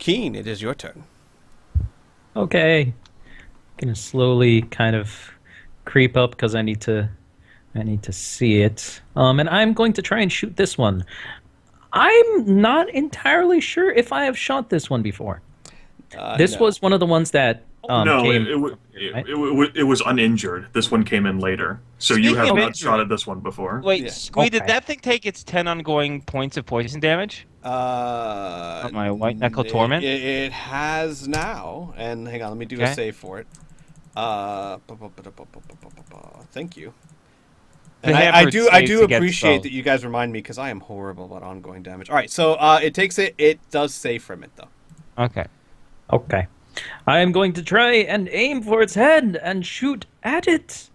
Keen, it is your turn. Okay. Gonna slowly kind of creep up because I need to see it. And I'm going to try and shoot this one. I'm not entirely sure if I have shot this one before. This No. was one of the ones that No, came. Right? it was uninjured. This one came in later, so you Speaking have of not injury- shot at this one before. Wait, Yeah. Squee, did Okay. that thing take its 10 ongoing points of poison damage? My White Knuckle Torment? It has now, and hang on, let me do a Okay. save for it. Thank you. The And I hampered do saves against appreciate both. that you guys remind me because I am horrible about ongoing damage. All right, so it takes it. It does save from it though. Okay. Okay. I am going to try and aim for its head and shoot at it.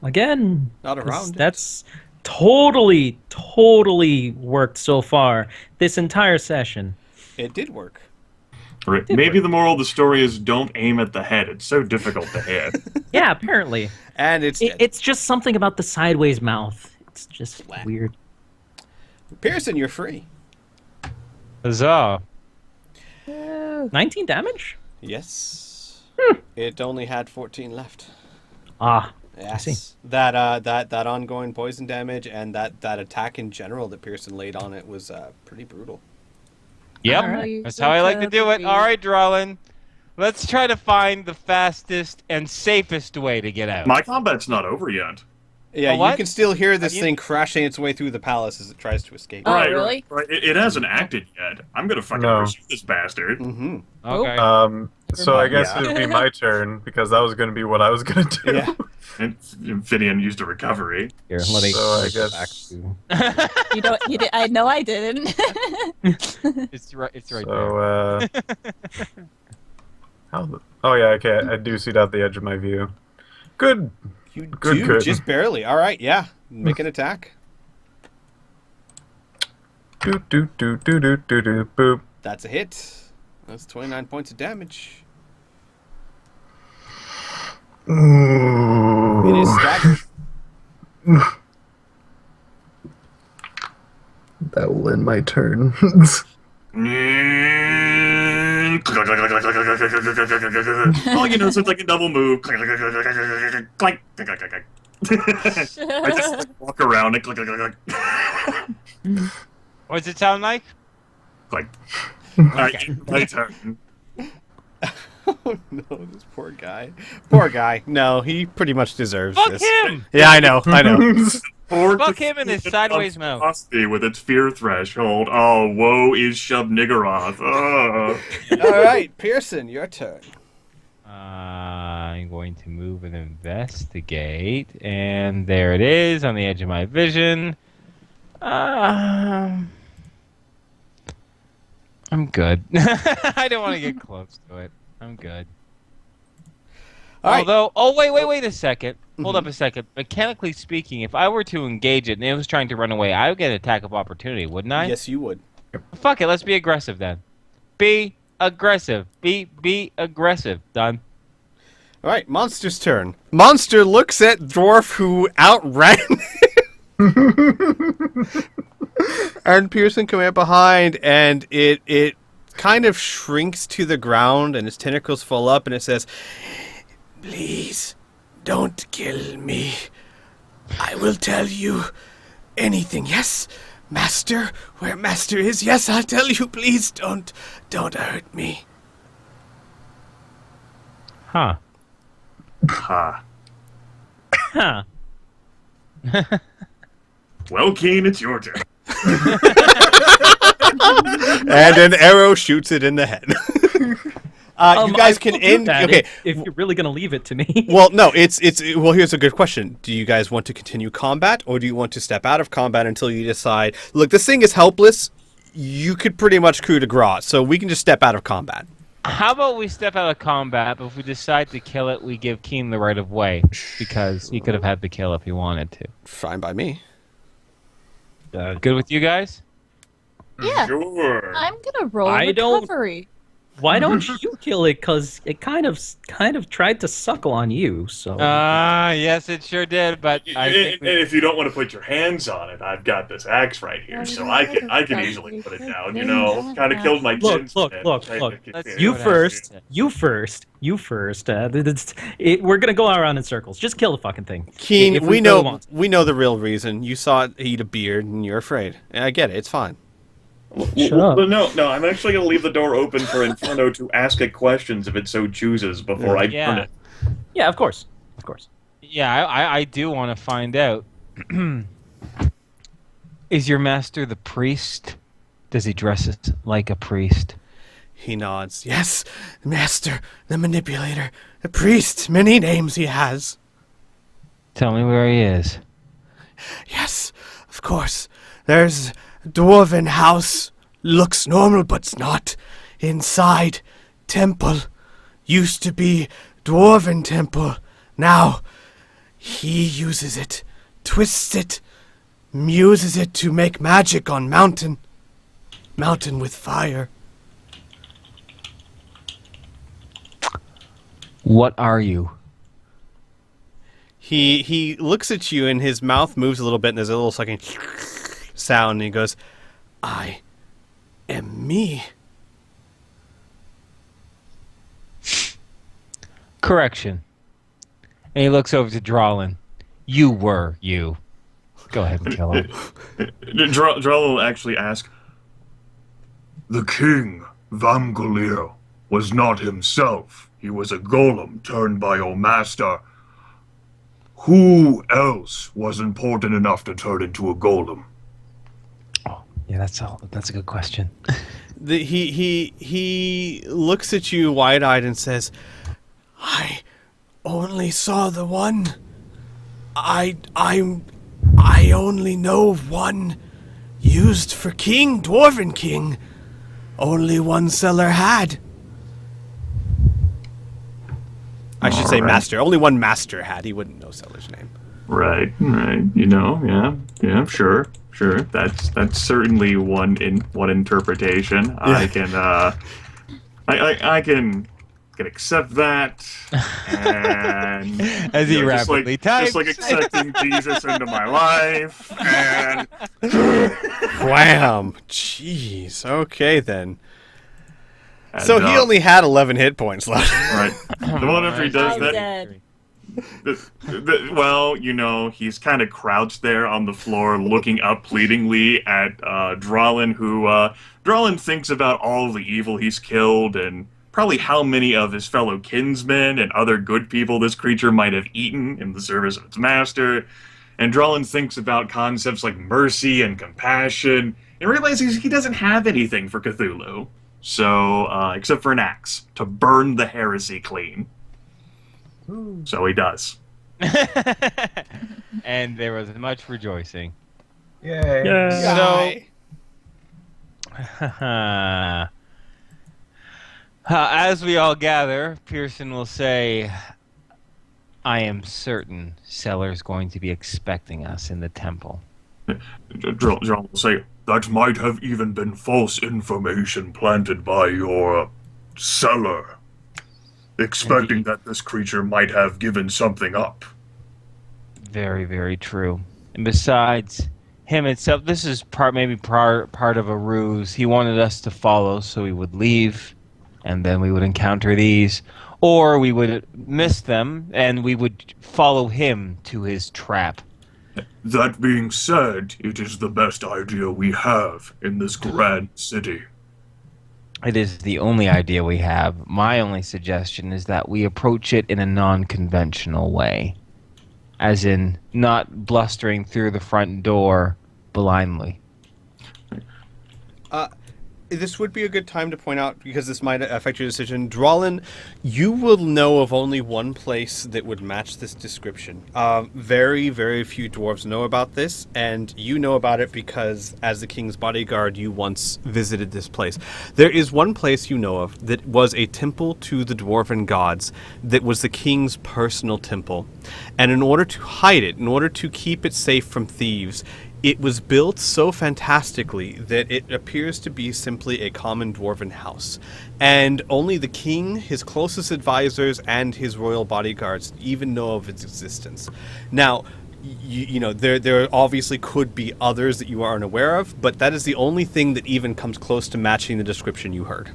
Again. Not 'cause around it. That's totally worked so far this entire session. It did work. Right. Maybe the moral of the story is don't aim at the head. It's so difficult to hit. Yeah, apparently. And it's dead. It's just something about the sideways mouth. It's just Flat. weird. Pearson, you're free. Huzzah. 19 damage? Yes. It only had 14 left. Ah, Yes. see. That ongoing poison damage and that attack in general that Pearson laid on it was pretty brutal. Yep. Alright. That's how I like to do it. All right, Drellin. Let's try to find the fastest and safest way to get out. My combat's not over yet. Yeah, what? you can still hear this You- thing crashing its way through the palace as it tries to escape. Oh, right, really? right. It hasn't acted yet. I'm gonna fucking No. pursue this bastard. Mm-hmm. Okay. So I guess Yeah. it would be my turn because that was going to be what I was going to do. Yeah. And Finian used a recovery. here, let me So I go guess- back to... You don't. You did. I know I didn't. It's right there. So, oh yeah, okay, I do see it out the edge of my view. Good. You Good, do, good. just barely. All right, yeah. Make an attack. Do do do do do do do boop. That's a hit. That's 29 points of damage. It is staggered. That will end my turn. Oh, you know, so it's like a double move. Clank. I just like, walk around and click. What does it sound like? Like, alright, my turn. Oh no, this poor guy. Poor guy. No, he pretty much deserves Fuck this. him! Yeah, I know. I know. Fuck him in his sideways mouth. Monstrosity with its fear threshold. Oh, woe is Shub Niggeroth. Oh. All right, Pearson, your turn. I'm going to move and investigate, and there it is on the edge of my vision. I'm good. I don't want to get close to it. I'm good. All right. Although, wait a second. Hold up a second. Mechanically speaking, if I were to engage it and it was trying to run away, I would get an attack of opportunity, wouldn't I? Yes, you would. Fuck it, let's be aggressive then. Be aggressive. Be aggressive. Done. All right, Monster's turn. Monster looks at Dwarf who outran and Pearson coming up behind, and it kind of shrinks to the ground, and its tentacles fall up, and it says, "Please, don't kill me. I will tell you anything. Yes, Master, where Master is. Yes, I'll tell you. Please, don't hurt me." Huh. Ha. Huh. Well, Keen, it's your turn. And an arrow shoots it in the head. You guys I can will do end. that Okay. if you're really gonna leave it to me. Well, no. Well, here's a good question. Do you guys want to continue combat, or do you want to step out of combat until you decide? Look, this thing is helpless. You could pretty much coup de grace, so we can just step out of combat. How about we step out of combat, but if we decide to kill it, we give Keen the right of way, because he could have had the kill if he wanted to. Fine by me. Good with you guys? Yeah. Sure. I'm gonna roll I don't- recovery. Why don't you kill it? Because it kind of tried to suckle on you. So Yes, it sure did. But I think And if you don't want to put your hands on it, I've got this axe right here, so I can easily put it down. You know, kind of killed my look. kinsman. Let's see You what first. happens. You first. We're gonna go around in circles. Just kill the fucking thing. Keen, If we really know want to. we know the real reason. You saw it eat a beard, and you're afraid. And I get it. It's fine. Shut up. But no, I'm actually going to leave the door open for Inferno to ask it questions if it so chooses before I burn Yeah. it. Yeah, of course. Yeah, I do want to find out. Is your master the priest? Does he dress like a priest? He nods. Yes, the master, the manipulator, the priest. Many names he has. Tell me where he is. Yes, of course. There's a dwarven house. Looks normal, but's not. Inside, temple. Used to be dwarven temple. Now, he uses it, twists it, uses it to make magic on mountain. Mountain with fire. What are you? He looks at you and his mouth moves a little bit and there's a little sucking sound and he goes, I am me. Correction. And he looks over to Drawlin. You were you. Go ahead and kill him. Drell will actually ask, The king, Vamgolir, was not himself. He was a golem turned by your master. Who else was important enough to turn into a golem? Yeah, that's a good question. He looks at you wide-eyed and says, I only saw the one. I only know of one used for king, dwarven king. Only one seller had. I should say Alright. master. Only one master had. He wouldn't know seller's name. right, you know, yeah, sure. That's certainly one interpretation. I can I can accept that. And As he just rapidly like, types. just like accepting Jesus into my life. And Wham! Jeez. Okay then. and, So he only had 11 hit points left. right. The one after he does I'm that, dead. well, you know, he's kind of crouched there on the floor, looking up pleadingly at Drawlin, who Drawlin thinks about all the evil he's killed and probably how many of his fellow kinsmen and other good people this creature might have eaten in the service of its master. And Drawlin thinks about concepts like mercy and compassion and realizes he doesn't have anything for Cthulhu. So, except for an axe to burn the heresy clean. So he does. And there was much rejoicing. Yay. So, as we all gather, Pearson will say, I am certain Seller's going to be expecting us in the temple. John will say, that might have even been false information planted by your seller, expecting that this creature might have given something up. Very, very true. And besides, him itself, this is maybe part of a ruse. He wanted us to follow so we would leave, and then we would encounter these, or we would miss them, and we would follow him to his trap. That being said, it is the best idea we have in this grand city. It is the only idea we have. My only suggestion is that we approach it in a non-conventional way. As in, not blustering through the front door blindly. This would be a good time to point out, because this might affect your decision. Drawlin, you will know of only one place that would match this description. Very, very few dwarves know about this, and you know about it because, as the king's bodyguard, you once visited this place. There is one place you know of that was a temple to the dwarven gods, that was the king's personal temple. And in order to hide it, in order to keep it safe from thieves, It was built so fantastically that it appears to be simply a common dwarven house. And only the king, his closest advisors, and his royal bodyguards even know of its existence. Now, you know, there obviously could be others that you are unaware of, but that is the only thing that even comes close to matching the description you heard.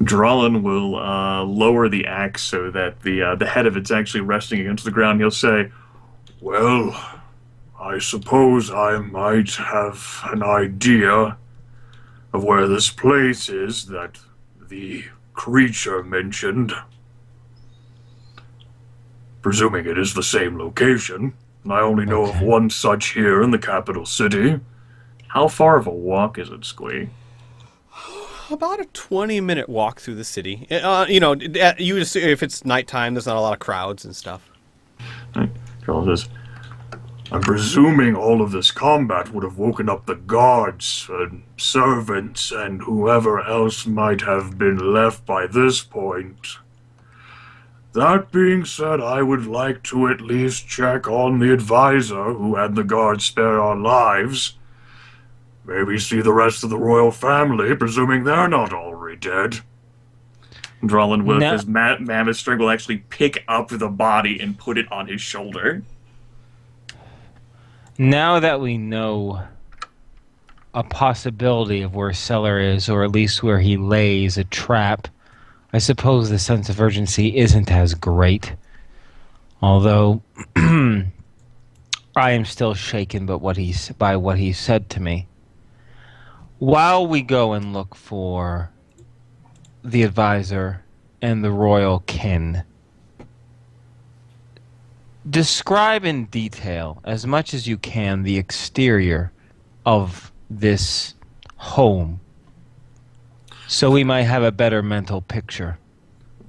Dralin will lower the axe so that the head of it's actually resting against the ground. He'll say, Well, I suppose I might have an idea of where this place is that the creature mentioned. Presuming it is the same location. I only know of one such here in the capital city. how far of a walk is it, Squee? About a 20-minute walk through the city. You know, you just, if it's nighttime, there's not a lot of crowds and stuff. Dralin says, I'm presuming all of this combat would have woken up the guards and servants and whoever else might have been left by this point. That being said, I would like to at least check on the advisor who had the guards spare our lives. Maybe see the rest of the royal family, presuming they're not already dead. Dralin with No. his mammoth string will actually pick up the body and put it on his shoulder. Now that we know a possibility of where Cellar is, or at least where he lays a trap, I suppose the sense of urgency isn't as great. Although I am still shaken by what he said to me. While we go and look for the advisor and the royal kin, describe in detail, as much as you can, the exterior of this home, so we might have a better mental picture,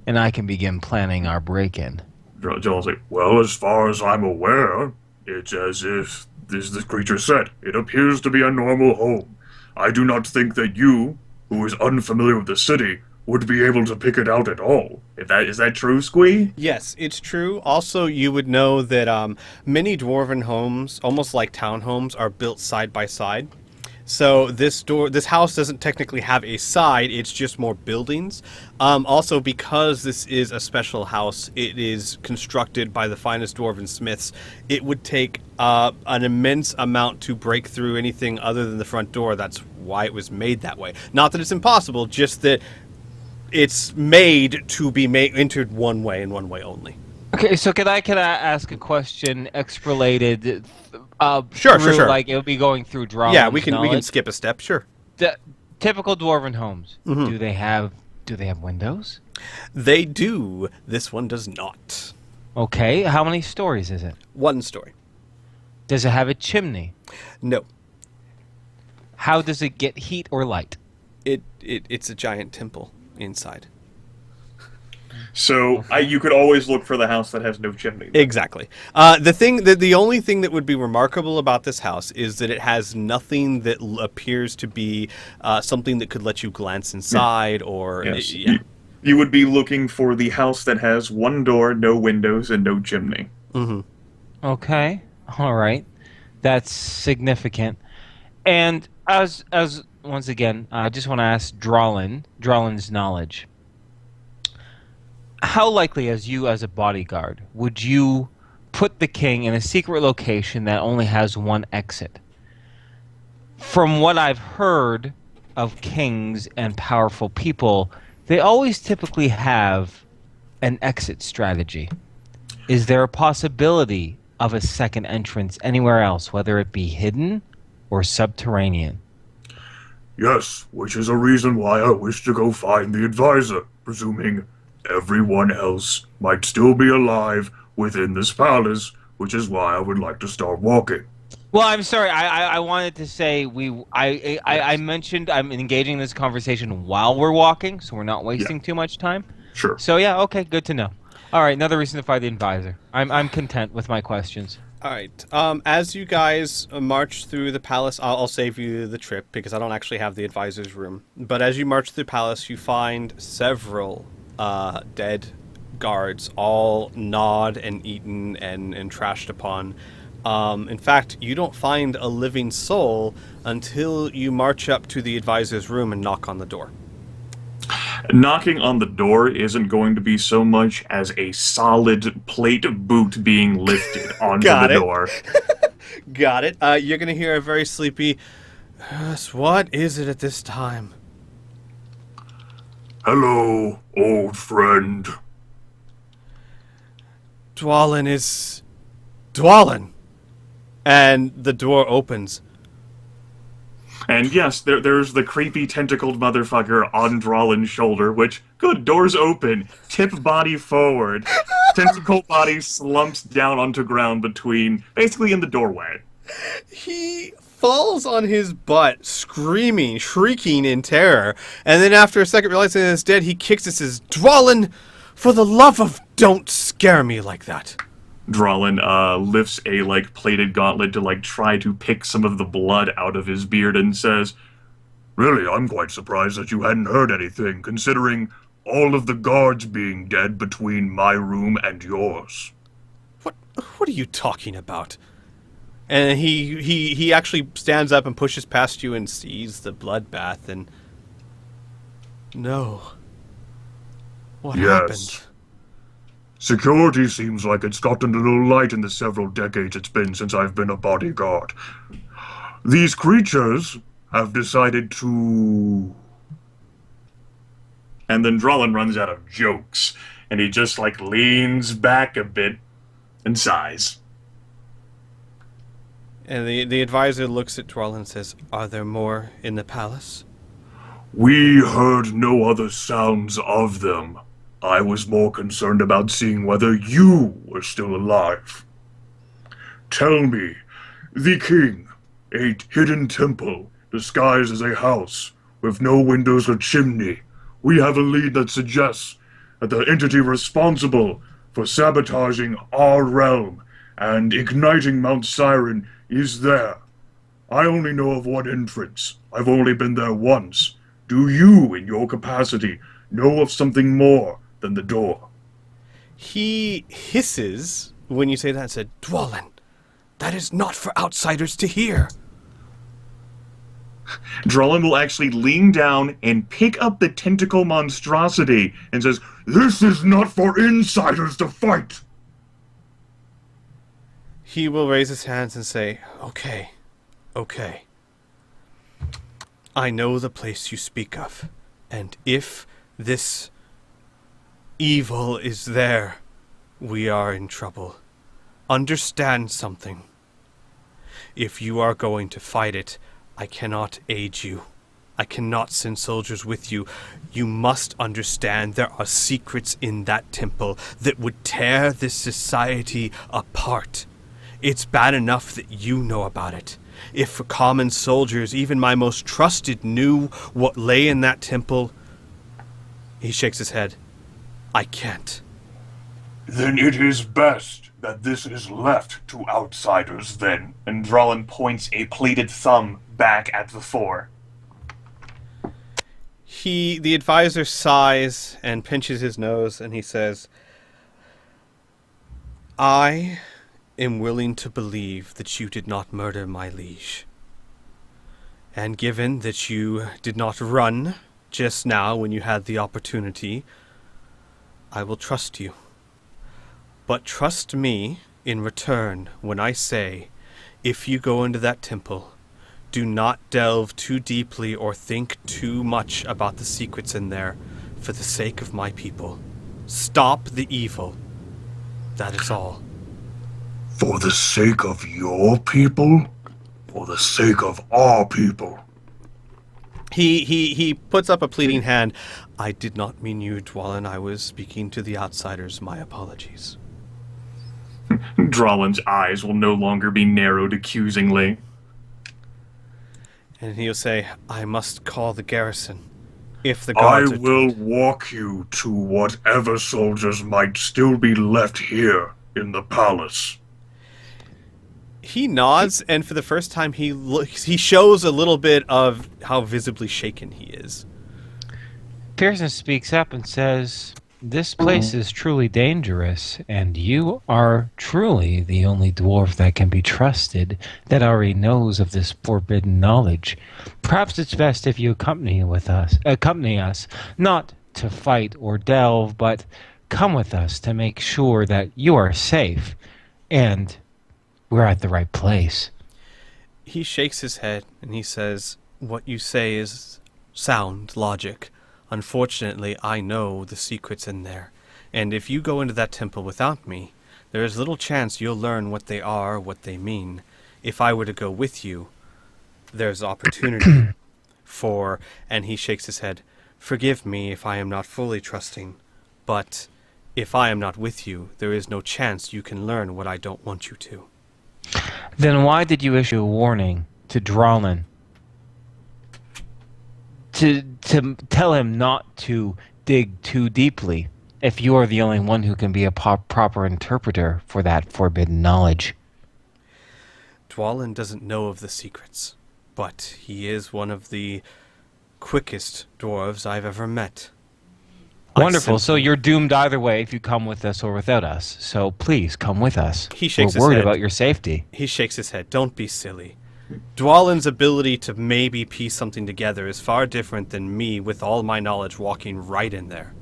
and I can begin planning our break-in. Dralin's like, Well, as far as I'm aware, it's as if, as the creature said, it appears to be a normal home. I do not think that you, who is unfamiliar with the city, would be able to pick it out at all. is that true, Squee? Yes, it's true. Also, you would know that many dwarven homes, almost like townhomes, are built side by side. So this house doesn't technically have a side, it's just more buildings. Also, because this is a special house, it is constructed by the finest dwarven smiths. It would take an immense amount to break through anything other than the front door. That's why it was made that way. Not that it's impossible, just that it's made to be entered one way and one way only. Okay, so can I ask a question related? Sure. Like it would be going through drawings. Yeah, we can skip a step. Sure. The typical dwarven homes. Mhm. Do they have windows? They do. This one does not. Okay, how many stories is it? One story. Does it have a chimney? No. How does it get heat or light? It's a giant temple inside. So you could always look for the house that has no chimney. Exactly. The only thing that would be remarkable about this house is that it has nothing that appears to be something that could let you glance inside or. Yes. You would be looking for the house that has one door, no windows, and no chimney. Mm-hmm. Okay, all right, that's significant. And as once again, I just want to ask Dralin's knowledge. How likely, as a bodyguard, would you put the king in a secret location that only has one exit? From what I've heard of kings and powerful people, they always typically have an exit strategy. Is there a possibility of a second entrance anywhere else, whether it be hidden or subterranean? Yes, which is a reason why I wish to go find the advisor, presuming everyone else might still be alive within this palace, which is why I would like to start walking. Well, I'm sorry. I wanted to say I mentioned I'm engaging in this conversation while we're walking, so we're not wasting too much time. Sure. So yeah, okay, good to know. All right, another reason to find the advisor. I'm content with my questions. All right. As you guys march through the palace, I'll save you the trip because I don't actually have the advisor's room. But as you march through the palace, you find several dead guards, all gnawed and eaten and trashed upon. In fact, you don't find a living soul until you march up to the advisor's room and knock on the door. Knocking on the door isn't going to be so much as a solid plate boot being lifted onto Got the it. door. Got it. You're going to hear a very sleepy, "Yes, what is it at this time?" Hello, old friend. Dwalin is... Dwalin! And the door opens. And yes, there's the creepy tentacled motherfucker on Dralen's shoulder, which, good, doors open, tip body forward, tentacle body slumps down onto ground basically in the doorway. He falls on his butt, screaming, shrieking in terror, and then after a second realizing it's dead, he kicks and says, "Dwalin, for the love of don't scare me like that." Dralen lifts a plated gauntlet to try to pick some of the blood out of his beard and says, Really, I'm quite surprised that you hadn't heard anything, considering all of the guards being dead between my room and yours. What are you talking about? And he actually stands up and pushes past you and sees the bloodbath and... No. What happened? Security seems like it's gotten a little light in the several decades it's been since I've been a bodyguard. These creatures have decided to... And then Dralen runs out of jokes, and he just leans back a bit and sighs. And the advisor looks at Dwalin and says, "Are there more in the palace?" We heard no other sounds of them. I was more concerned about seeing whether you were still alive. Tell me, the king, a hidden temple disguised as a house with no windows or chimney. We have a lead that suggests that the entity responsible for sabotaging our realm and igniting Mount Siren is there. I only know of one entrance. I've only been there once. Do you, in your capacity, know of something more than the door? He hisses when you say that and said, "Dwalin, that is not for outsiders to hear." Dralen will actually lean down and pick up the tentacle monstrosity and says, This is not for insiders to fight! He will raise his hands and say, Okay. I know the place you speak of, and if this evil is there, we are in trouble. Understand something. If you are going to fight it, I cannot aid you. I cannot send soldiers with you. You must understand there are secrets in that temple that would tear this society apart. It's bad enough that you know about it. If common soldiers, even my most trusted, knew what lay in that temple... He shakes his head. I can't. Then it is best that this is left to outsiders then. and Dralen points a pleated thumb back at the four. The advisor sighs and pinches his nose and he says, I am willing to believe that you did not murder my liege. And given that you did not run just now when you had the opportunity, I will trust you. But trust me in return when I say, if you go into that temple, do not delve too deeply or think too much about the secrets in there for the sake of my people. Stop the evil. That is all. For the sake of your people? For the sake of our people? He puts up a pleading hand. I did not mean you, Dwalin. I was speaking to the outsiders. My apologies. Dralen's eyes will no longer be narrowed accusingly. And he'll say, I must call the garrison. If the I guards are will dead. walk you to whatever soldiers might still be left here in the palace. He nods, and for the first time he shows a little bit of how visibly shaken he is. Pearson speaks up and says, This place is truly dangerous, and you are truly the only dwarf that can be trusted that already knows of this forbidden knowledge. Perhaps it's best if you accompany us, not to fight or delve, but come with us to make sure that you are safe and we're at the right place. He shakes his head and he says, "What you say is sound logic. Unfortunately, I know the secrets in there, and if you go into that temple without me, there is little chance you'll learn what they are, what they mean. If I were to go with you, there's opportunity for," and he shakes his head, "forgive me if I am not fully trusting, but if I am not with you, there is no chance you can learn what I don't want you to." Then why did you issue a warning to Drolin? To tell him not to dig too deeply, if you are the only one who can be a proper interpreter for that forbidden knowledge. Dwalin doesn't know of the secrets, but he is one of the quickest dwarves I've ever met. Wonderful. So you're doomed either way if you come with us or without us. So please come with us. He shakes We're his worried head. about your safety. He shakes his head. Don't be silly. Dwalin's ability to maybe piece something together is far different than me with all my knowledge walking right in there.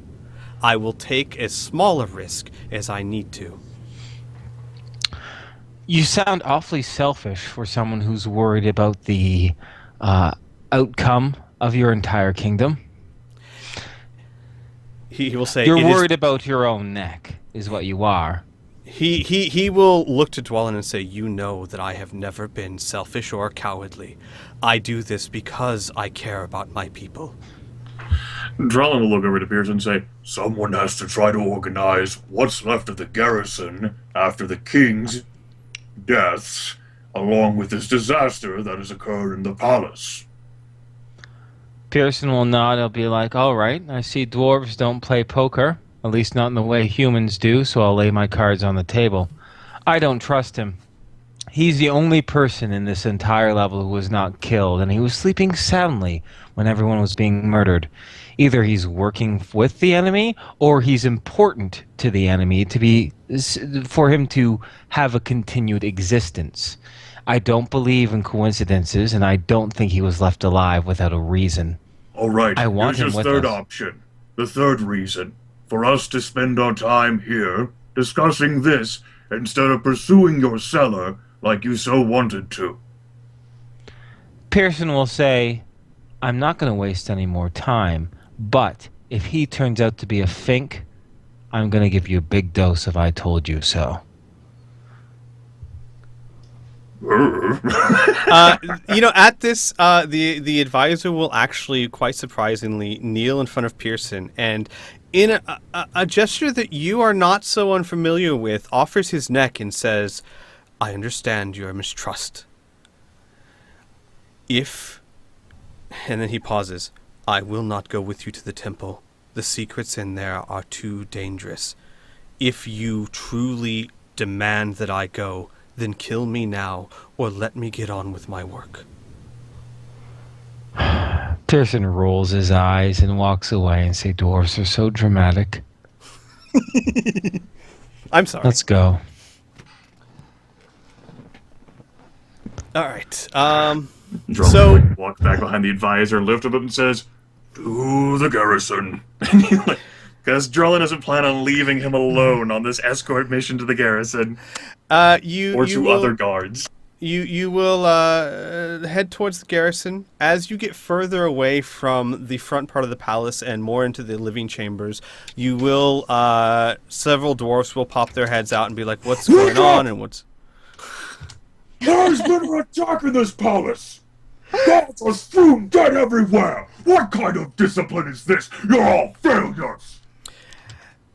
I will take as small a risk as I need to. You sound awfully selfish for someone who's worried about the outcome of your entire kingdom. He will say, You're "It is worried about your own neck, is what you are. He will look to Dwalin and say, "You know that I have never been selfish or cowardly. I do this because I care about my people." Drolin will look over to Pearson and say, Someone has to try to organize what's left of the garrison after the king's deaths, along with this disaster that has occurred in the palace. Pearson will nod. He'll be like, all right, I see dwarves don't play poker. At least not in the way humans do, so I'll lay my cards on the table. I don't trust him. He's the only person in this entire level who was not killed, and he was sleeping soundly when everyone was being murdered. Either he's working with the enemy, or he's important to the enemy for him to have a continued existence. I don't believe in coincidences, and I don't think he was left alive without a reason. All right, I want here's him your with third us. option. The third reason. For us to spend our time here discussing this instead of pursuing your cellar like you so wanted to. Pearson will say, I'm not going to waste any more time, but if he turns out to be a fink, I'm going to give you a big dose of I told you so. At this, the advisor will actually, quite surprisingly, kneel in front of Pearson and, in a gesture that you are not so unfamiliar with, offers his neck and says, "I understand your mistrust. And then he pauses, "I will not go with you to the temple. The secrets in there are too dangerous. If you truly demand that I go, then kill me now, or let me get on with my work." Pearson rolls his eyes and walks away and say, dwarves are so dramatic. I'm sorry. Let's go. All right. Drolin So- will walk back behind the advisor, lift him up and says, To the garrison. because Drolin doesn't plan on leaving him alone on this escort mission to the garrison or to other guards. You will head towards the garrison. As you get further away from the front part of the palace and more into the living chambers, you will several dwarfs will pop their heads out and be like, "What's going on?" and what's There's been an attack in this palace! Guards are strewn dead everywhere! What kind of discipline is this? You're all failures!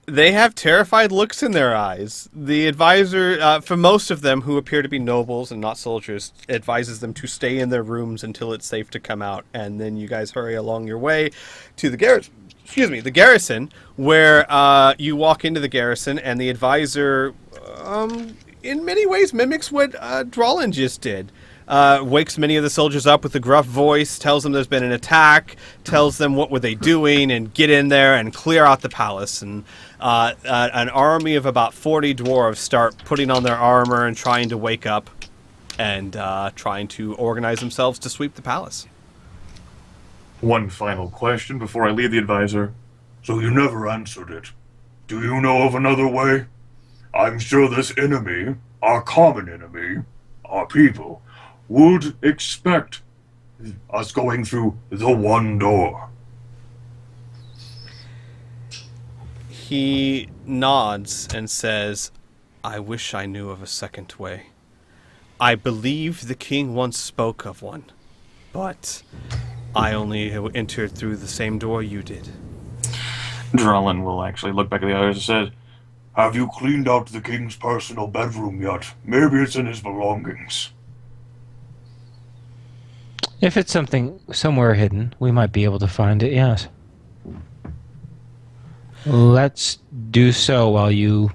They have terrified looks in their eyes. The advisor, for most of them who appear to be nobles and not soldiers, advises them to stay in their rooms until it's safe to come out. And then you guys hurry along your way to the garrison. The garrison, where you walk into the garrison, and the advisor, in many ways, mimics what Drolin just did. wakes many of the soldiers up with a gruff voice, tells them there's been an attack, tells them what were they doing, and get in there and clear out the palace. And an army of about 40 dwarves start putting on their armor and trying to wake up and trying to organize themselves to sweep the palace. One final question before I leave the advisor. So you never answered it. Do you know of another way? I'm sure this enemy, our common enemy, our people, would expect us going through the one door. He nods and says, I wish I knew of a second way. I believe the king once spoke of one, but I only entered through the same door you did. Drellin will actually look back at the others and says, Have you cleaned out the king's personal bedroom yet? Maybe it's in his belongings. If it's something somewhere hidden, we might be able to find it, yes. Let's do so while you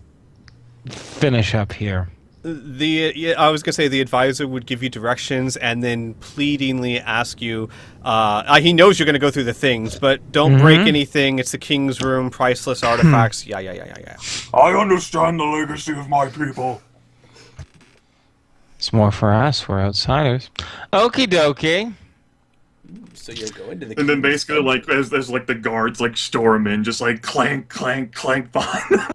finish up here. I was going to say the advisor would give you directions and then pleadingly ask you, he knows you're going to go through the things, but don't break anything. It's the king's room, priceless artifacts. Yeah. I understand the legacy of my people. It's more for us, we're outsiders. Okie dokie. So you'll go into the and then king's basically, like, as like the guards like storm in, just like clank, clank, clank behind them.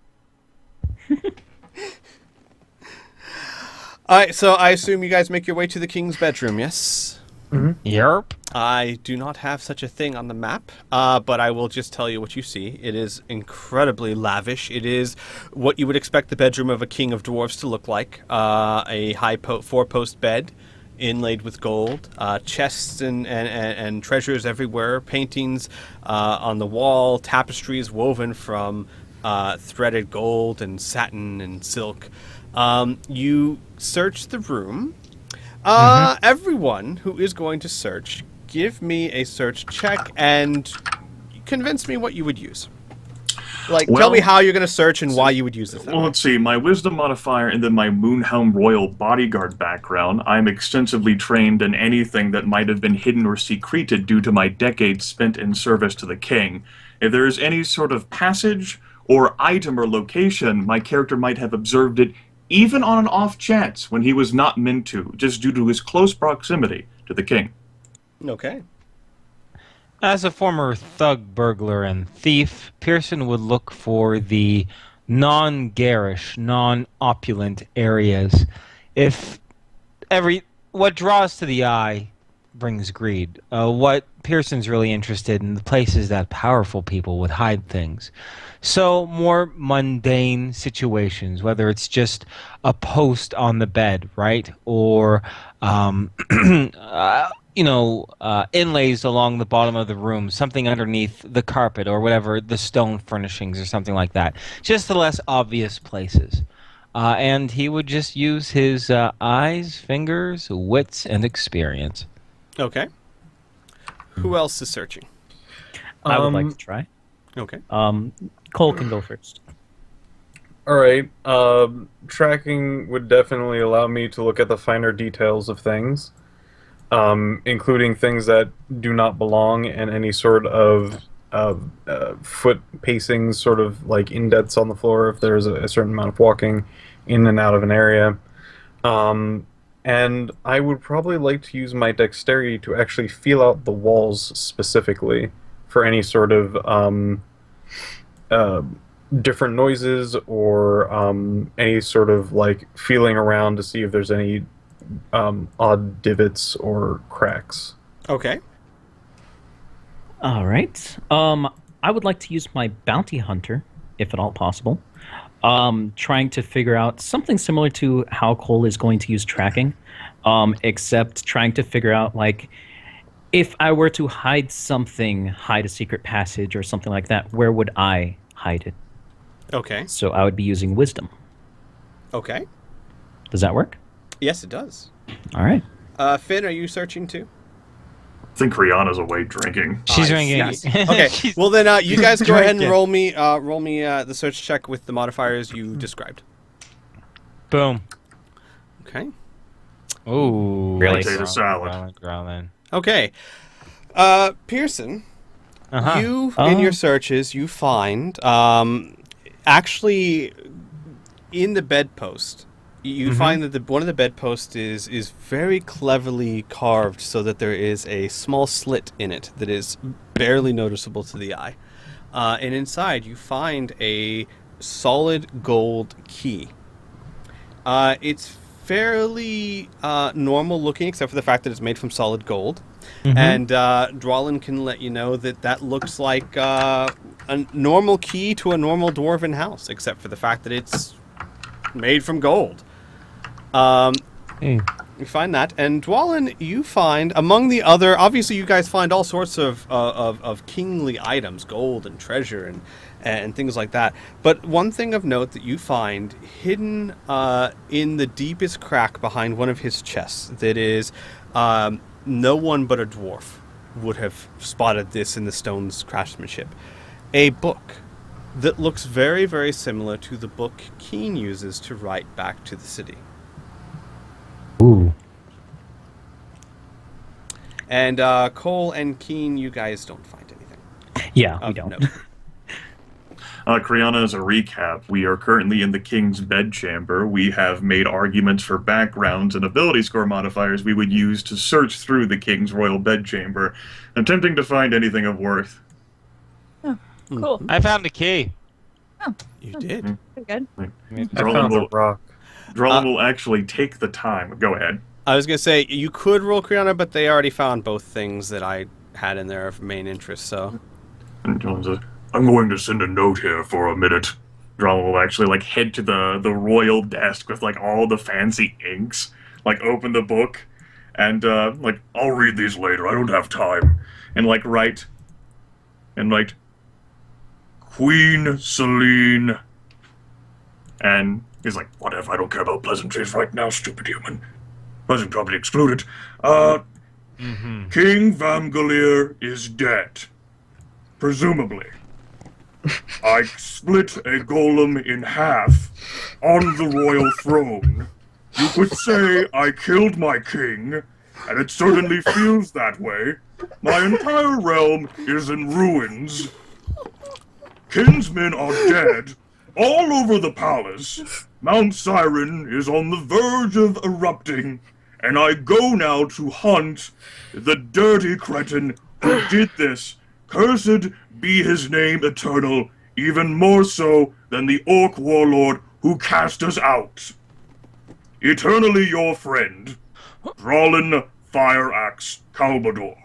All right, so I assume you guys make your way to the king's bedroom, yes? Yerp. I do not have such a thing on the map, but I will just tell you what you see. It is incredibly lavish. It is what you would expect the bedroom of a king of dwarves to look like. A high four-post bed inlaid with gold, chests and treasures everywhere, paintings on the wall, tapestries woven from threaded gold and satin and silk. You search the room. Everyone who is going to search, give me a search check and convince me what you would use. Like, tell me how you're going to search and why you would use this. Well, let's see. My wisdom modifier and then my Moonhelm Royal bodyguard background. I'm extensively trained in anything that might have been hidden or secreted due to my decades spent in service to the king. If there is any sort of passage or item or location, my character might have observed it even on an off chance when he was not meant to, just due to his close proximity to the king. Okay. As a former thug, burglar, and thief, Pearson would look for the non-garish, non-opulent areas. What draws to the eye brings greed. What Pearson's really interested in, the places that powerful people would hide things. So more mundane situations, whether it's just a post on the bed, right? Or, inlays along the bottom of the room, something underneath the carpet or whatever, the stone furnishings or something like that. Just the less obvious places. And he would just use his eyes, fingers, wits, and experience. Okay. Who else is searching? I would like to try. Okay. Cole can go first. Alright, tracking would definitely allow me to look at the finer details of things, including things that do not belong in any sort of foot pacings, sort of like indents on the floor if there's a certain amount of walking in and out of an area. And I would probably like to use my dexterity to actually feel out the walls specifically for any sort of different noises or any sort of like feeling around to see if there's any odd divots or cracks. Okay. All right. I would like to use my bounty hunter, if at all possible, trying to figure out something similar to how Cole is going to use tracking, except trying to figure out, like, if I were to hide something, hide a secret passage or something like that, where would I hide it? Okay. So I would be using wisdom. Okay. Does that work? Yes, it does. All right. Finn, are you searching too? I think Rihanna's away drinking. She's drinking. Yes. Okay. Well, then you guys go ahead and drinking. roll me the search check with the modifiers you described. Boom. Okay. Ooh. Really? Potato salad. Growlin'. Okay. Pearson, Uh-huh. you, in your searches, you find, actually, in the bedpost, you find that one of the bedposts is very cleverly carved so that there is a small slit in it that is barely noticeable to the eye. And inside, you find a solid gold key. It's fairly normal looking, except for the fact that it's made from solid gold. And Dwalin can let you know that that looks like a normal key to a normal dwarven house, except for the fact that it's made from gold. You find that, and Dwalin, you find among the other. Obviously, you guys find all sorts of kingly items, gold and treasure and things like that. But one thing of note that you find hidden in the deepest crack behind one of his chests that is no one but a dwarf would have spotted this in the stone's craftsmanship. A book that looks very, very similar to the book Keen uses to write back to the city. Ooh. And Cole and Keen, you guys don't find anything. Yeah, we of don't. note. Kriana, as a recap, we are currently in the King's bedchamber. We have made arguments for backgrounds and ability score modifiers we would use to search through the King's royal bedchamber, attempting to find anything of worth. Oh, cool. I found the key. You did. Pretty good. I found the rock. Drolin will actually take the time. Go ahead. I was going to say, you could roll Kriana, but they already found both things that I had in there of main interest, so... And Drolin says, I'm going to send a note here for a minute. Drolin will actually, head to the royal desk with, all the fancy inks, open the book, and, I'll read these later, I don't have time. And, write, Queen Celine, and he's like, whatever, I don't care about pleasantries right now, stupid human. Pleasant probably excluded. King Vamgalir is dead. Presumably. I split a golem in half on the royal throne. You could say I killed my king, and it certainly feels that way. My entire realm is in ruins. Kinsmen are dead all over the palace. Mount Siren is on the verge of erupting, and I go now to hunt the dirty cretin who did this. Cursed be his name eternal, even more so than the orc warlord who cast us out. Eternally your friend, Drolin Fireaxe Calbador.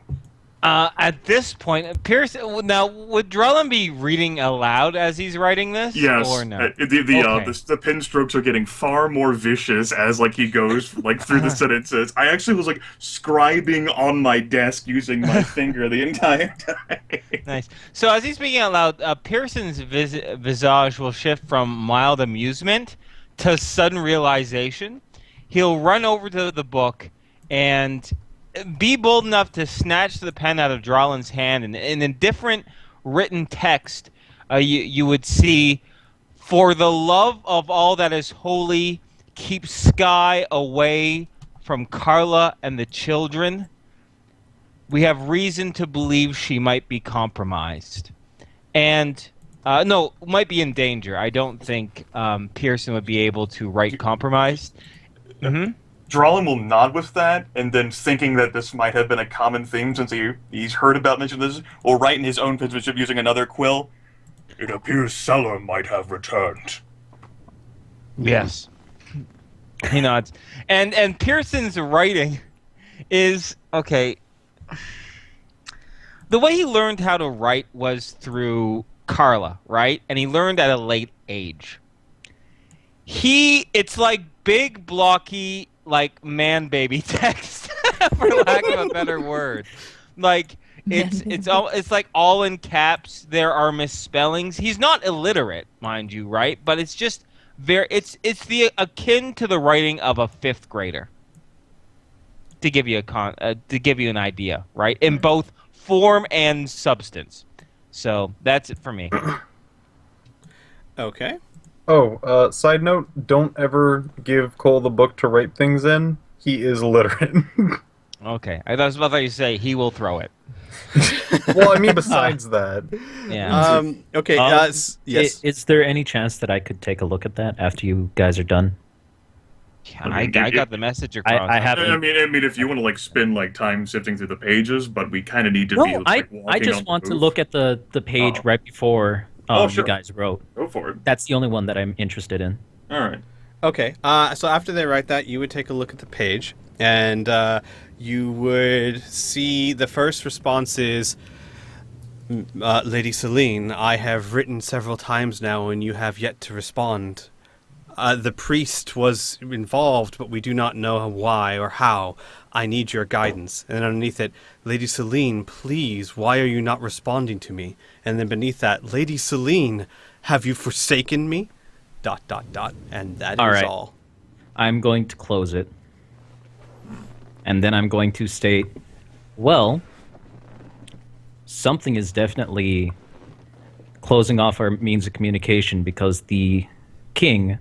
At this point, Pierce. Now, would Drellin be reading aloud as he's writing this? Yes. Or no? The pen strokes are getting far more vicious as he goes through the sentences. I actually was scribing on my desk using my finger the entire time. Nice. So as he's speaking out loud, Pearson's visage will shift from mild amusement to sudden realization. He'll run over to the book and be bold enough to snatch the pen out of Drollin's hand, and in a different written text, you would see, "For the love of all that is holy, keep Sky away from Carla and the children. We have reason to believe she might be compromised." And, might be in danger. I don't think Pearson would be able to write compromised. Mm-hmm. Drolin will nod with that, and then thinking that this might have been a common theme since he's heard about mention of this, will write in his own penmanship using another quill. It appears Seller might have returned. Yes. He nods. And Pearson's writing is, okay, the way he learned how to write was through Carla, right? And he learned at a late age. It's big, blocky, man baby text, for lack of a better word. It's all in caps. There are misspellings. He's not illiterate, mind you, right? But it's just it's the akin to the writing of a fifth grader. To give you an idea, right? In both form and substance. So that's it for me. Okay. Oh, side note, don't ever give Cole the book to write things in. He is literate. Okay, I was about to say he will throw it. Well, I mean, besides that. Yeah. Okay. Yes. Is there any chance that I could take a look at that after you guys are done? I got the message across. I haven't. I mean, if you want to like spend like time sifting through the pages, but we kind of need to be No, like walking I on just the want to move. look at the page Oh. right before Oh, sure. you guys wrote. Go for it. That's the only one that I'm interested in. All right. Okay. So after they write that, you would take a look at the page, and you would see the first response is, Lady Celine, I have written several times now, and you have yet to respond. The priest was involved, but we do not know why or how. I need your guidance. And then underneath it, Lady Celine, please, why are you not responding to me? And then beneath that, Lady Celine, have you forsaken me? ... And that All is right. all. I'm going to close it. And then I'm going to state, well, something is definitely closing off our means of communication because the king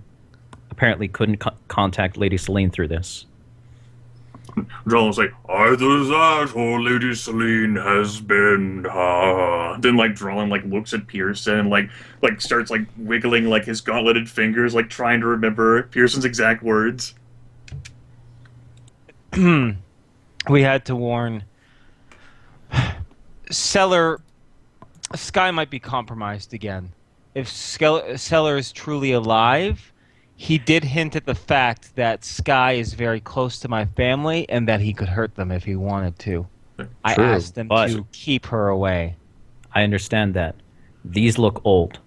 apparently couldn't contact Lady Celine through this. Drollin's like, either that or Lady Celine has been, Then like Drollin like looks at Pearson, like starts like wiggling like his gauntleted fingers, like trying to remember Pearson's exact words. We had to warn. Sky might be compromised again. If Seller is truly alive, he did hint at the fact that Sky is very close to my family and that he could hurt them if he wanted to. I True, asked them but- to keep her away. I understand that. These look old.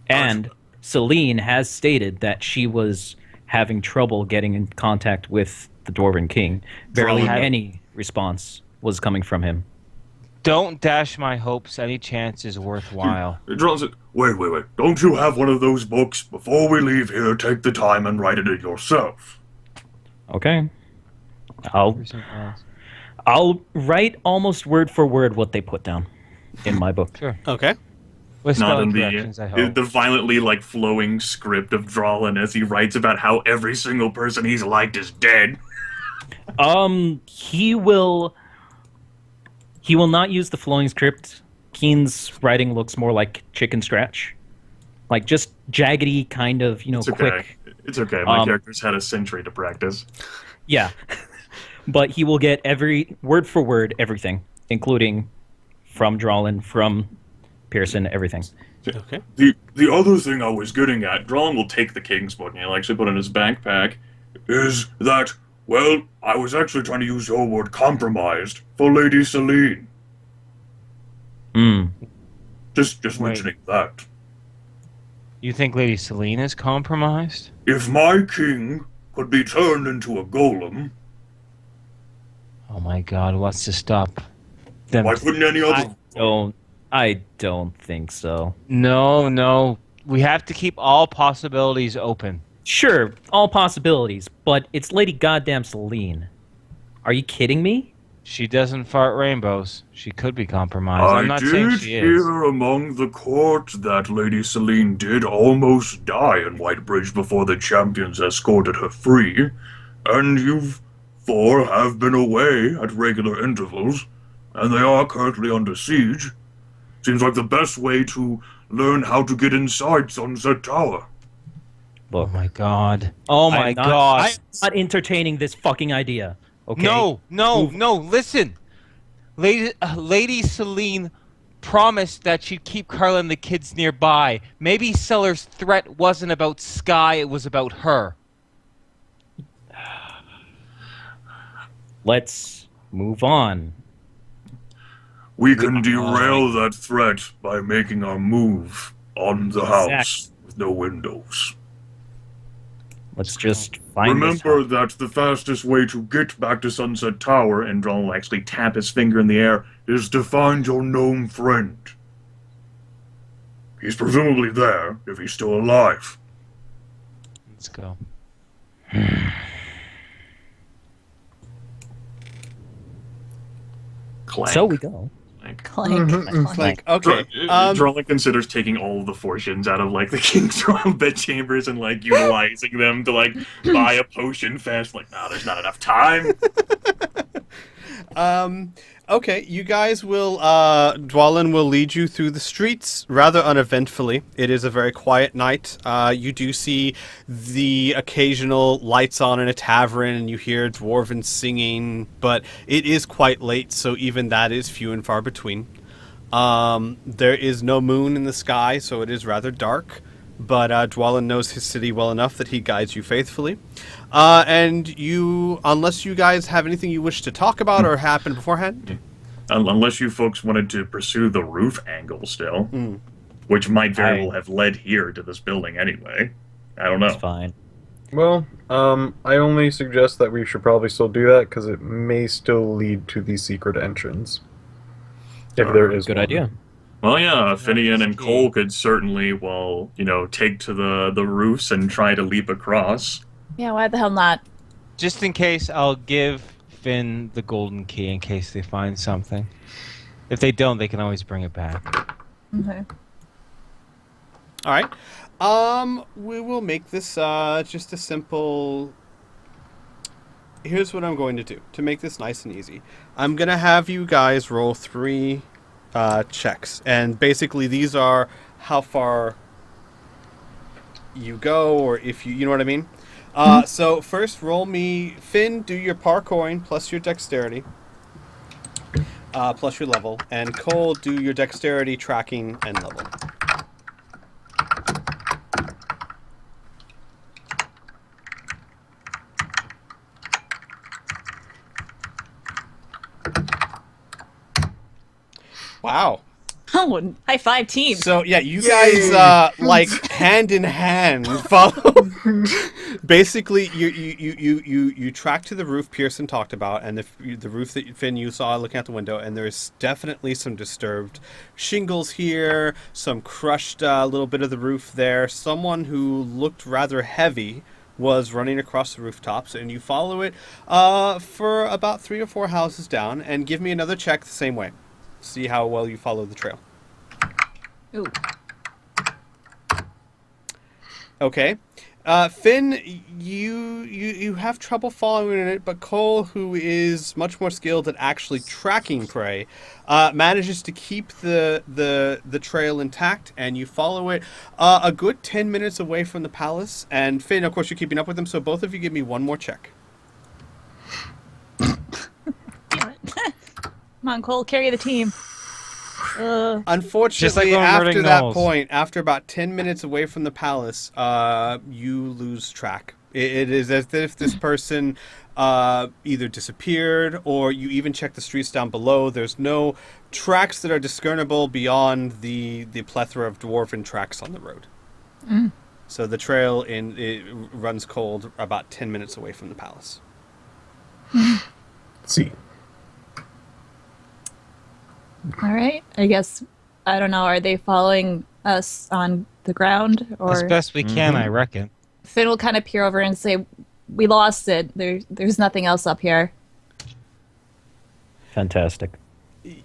And Celine has stated that she was having trouble getting in contact with the Dwarven King. Barely Drollin- any response was coming from him. Don't dash my hopes. Any chance is worthwhile. Drollin's like, wait, don't you have one of those books? Before we leave here, take the time and write it yourself. Okay. I'll write almost word for word what they put down in my book. Sure. Okay. With Not in spelling corrections, I the hope. violently like flowing script of Drollin as he writes about how every single person he's liked is dead. He will not use the flowing script. Keen's writing looks more like chicken scratch. Like just jaggedy kind of, It's okay. quick. It's okay. My Um, character's had a century to practice. Yeah. But he will get every word for word everything, including from Drollin, from Pearson, everything. Okay. The other thing I was getting at, Drollin will take the King's book and he'll actually put it in his backpack. is that, well, I was actually trying to use your word compromised for Lady Celine. Hmm. Just Wait. mentioning that. You think Lady Celine is compromised? If my king could be turned into a golem, Oh my god, what's to stop them? why couldn't any other... I don't think so. No. We have to keep all possibilities open. Sure, all possibilities, but it's Lady Goddamn Celine. Are you kidding me? She doesn't fart rainbows. She could be compromised. I'm I not saying did she is. hear among the court that Lady Celine did almost die in Whitebridge before the champions escorted her free, and you four have been away at regular intervals, and they are currently under siege. Seems like the best way to learn how to get inside Sunset Tower. Oh my god. Oh my I'm god. not entertaining this fucking idea. Okay. No, listen. Lady Celine promised that she'd keep Carla and the kids nearby. Maybe Seller's threat wasn't about Sky, it was about her. Let's move on. We can derail that threat by making our move on the house with no windows. Let's just find this Remember house. that the fastest way to get back to Sunset Tower, And Drollin will actually tap his finger in the air. is to find your gnome friend. He's presumably there, if he's still alive. Let's go. Clank. So we go. clank. Clank. Mhm. Like, okay. Drolin considers taking all of the fortunes out of like the king's royal bedchambers and like utilizing them to like buy a potion fast. Like, no, there's not enough time. Okay, you guys will, Dwalin will lead you through the streets rather uneventfully. It is a very quiet night. You do see the occasional lights on in a tavern and you hear dwarven singing, but it is quite late, so even that is few and far between. There is no moon in the sky, so it is rather dark. But Dwalin knows his city well enough that he guides you faithfully. And you, unless you guys have anything you wish to talk about or happen beforehand. Unless you folks wanted to pursue the roof angle still, which might very well have led here to this building anyway. I don't know. It's fine. Well, I only suggest that we should probably still do that because it may still lead to the secret entrance. If there is Good one. idea. Well, yeah, Finian and key. Cole could certainly, well, take to the roofs and try to leap across. Yeah, why the hell not? Just in case, I'll give Finn the golden key in case they find something. If they don't, they can always bring it back. Okay. All right. We will make this just a simple. Here's what I'm going to do to make this nice and easy. I'm gonna have you guys roll 3 checks, and basically these are how far you go, or if you know what I mean. So first, roll me, Finn. Do your parkouring plus your dexterity, plus your level, and Cole, do your dexterity, tracking, and level. Wow. Oh, high five team. So yeah, you guys like hand in hand follow. Basically, you track to the roof Pearson talked about, and the roof that Finn you saw looking out the window, and there's definitely some disturbed shingles here, some crushed little bit of the roof there. Someone who looked rather heavy was running across the rooftops, and you follow it for about 3 or 4 houses down, and give me another check the same way. See how well you follow the trail. Ooh. Okay. Finn, you have trouble following it, but Cole, who is much more skilled at actually tracking prey, manages to keep the trail intact, and you follow it a good 10 minutes away from the palace. And Finn, of course, you're keeping up with them, so both of you give me one more check. Damn it. Come on, Cole, carry the team. Unfortunately, Just like when we're after hurting that Knowles. point, after about 10 minutes away from the palace, you lose track. It is as if this person either disappeared, or you even check the streets down below. There's no tracks that are discernible beyond the plethora of dwarven tracks on the road. So the trail it runs cold about 10 minutes away from the palace. Let's see. All right. I guess, I don't know, are they following us on the ground? Or As best we can, I reckon. Finn will kind of peer over and say, we lost it. There's nothing else up here. Fantastic.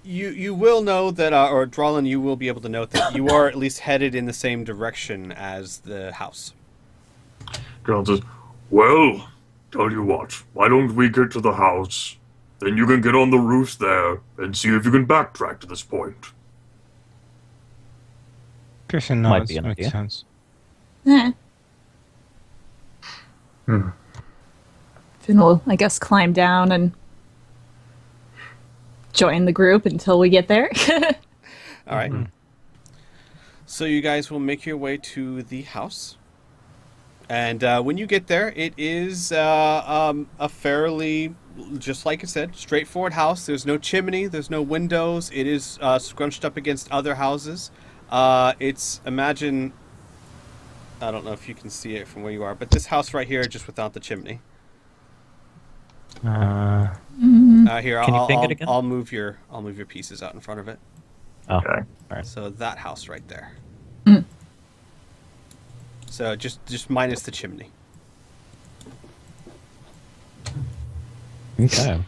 You will know that, or Drolin, you will be able to note that you are at least headed in the same direction as the house. John says, well, tell you what, why don't we get to the house? Then you can get on the roofs there and see if you can backtrack to this point. Pearson Might knows. be an Makes idea. sense. Eh. Finn will, I guess, climb down and join the group until we get there. All right. So you guys will make your way to the house. And when you get there, it is a fairly, just like I said, straightforward house. There's no chimney. There's no windows. It is scrunched up against other houses. It's, imagine, I don't know if you can see it from where you are, but this house right here, just without the chimney. Here, Can you ping it again? I'll move your pieces out in front of it. Oh, Okay. So that house right there. So just minus the chimney. okay.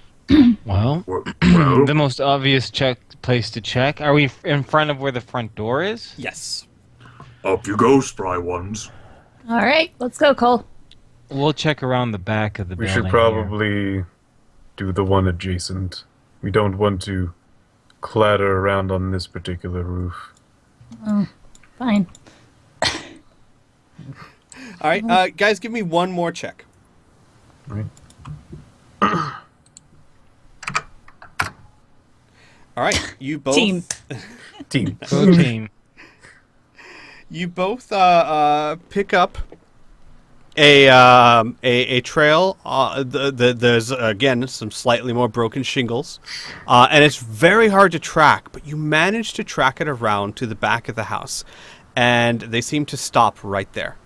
Well, Well, the most obvious place to check. Are we in front of where the front door is? Yes. up you go, spry ones. All right, let's go, Cole. We'll check around the back of the We building. should probably do the one adjacent. We don't want to clatter around on this particular roof. Fine. All right, guys, give me one more check. Right. All right, you both. Team. Team. Go team. You both pick up a trail. There's again some slightly more broken shingles, and it's very hard to track. But you manage to track it around to the back of the house, and they seem to stop right there.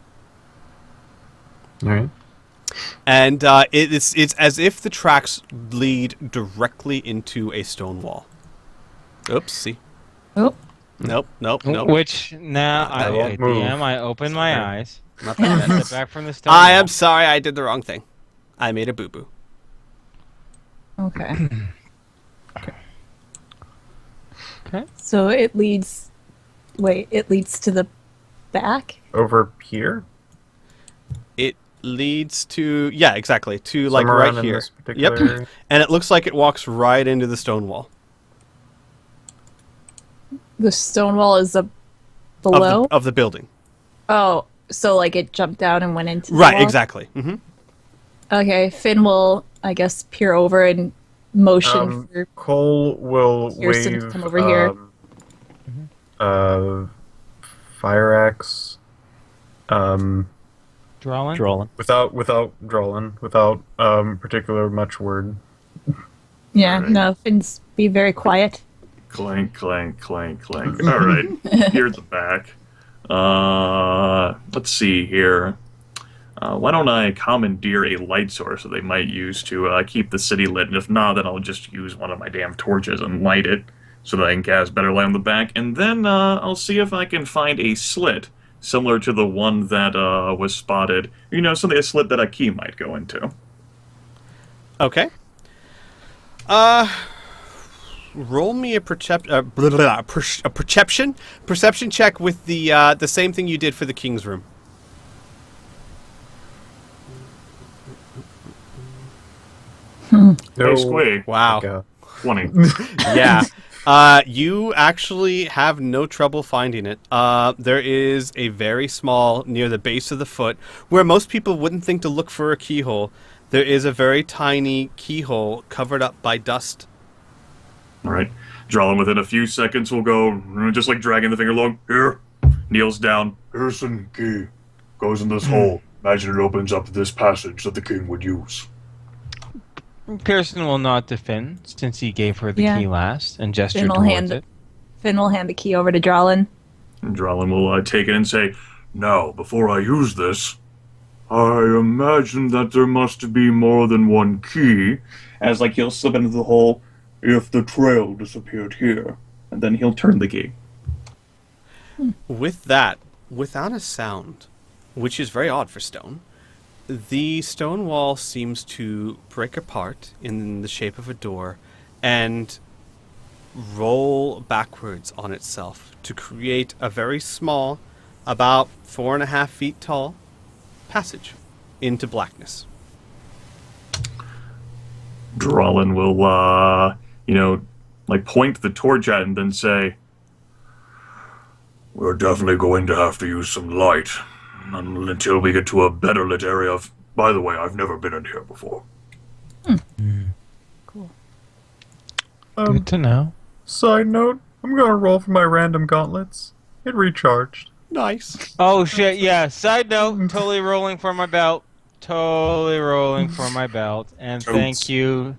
All right. And it's as if the tracks lead directly into a stone wall. Oops. See. Oh, Nope. Which now I I won't move. DM. I open my eyes. Not that bad. Step back from the stone. I wall. am sorry. I did the wrong thing. I made a boo-boo. okay. Okay. So it leads. Wait, it leads to the back? Over here? It leads to exactly to like Somewhere right around in here. this particular area? And it looks like it walks right into the stone wall The stone wall is below? of the building. Oh, so like it jumped down and went into the Right, wall? exactly. Hmm. Okay, Finn will, I guess, peer over and motion for Cole will Kirsten to wave come over here. Fire axe. Drawing. Without drawing, without particular much word. Yeah, Alright. no, Finn's be very quiet. Clank, clank, clank, clank. All right, here's the back. Let's see here. Why don't I commandeer a light source that they might use to keep the city lit? And if not, then I'll just use one of my damn torches and light it so that I can cast better light on the back. And then I'll see if I can find a slit similar to the one that was spotted. You know, something a slit that a key might go into. Okay. Roll me a perception check with the same thing you did for the king's room. Hey, Squee. Wow. Okay. 20. Yeah. You actually have no trouble finding it. There is a very small, near the base of the foot, where most people wouldn't think to look for a keyhole. There is a very tiny keyhole covered up by dust. All right. Drawing within a few seconds will go, just like dragging the finger along. Here. Kneels down. Pearson key goes in this hole. Imagine it opens up this passage that the king would use. Pearson will nod to Finn since he gave her the Yeah. key last and gesture Finn will towards hand it. Finn will hand the key over to Dralin. And Dralin will take it and say, Now, before I use this, I imagine that there must be more than one key, as like he'll slip into the hole, if the trail disappeared here. and then he'll turn the key. With that, without a sound, which is very odd for stone, the stone wall seems to break apart in the shape of a door and roll backwards on itself to create a very small, about 4.5 feet tall, passage into blackness. Dralin will, like point the torch at it and then say, We're definitely going to have to use some light until we get to a better lit area. By the way, I've never been in here before. Cool. Good to know. Side note, I'm gonna roll for my random gauntlets. It recharged. Nice. Oh shit! Yeah. Side note: totally rolling for my belt. Totally rolling for my belt. And thank you,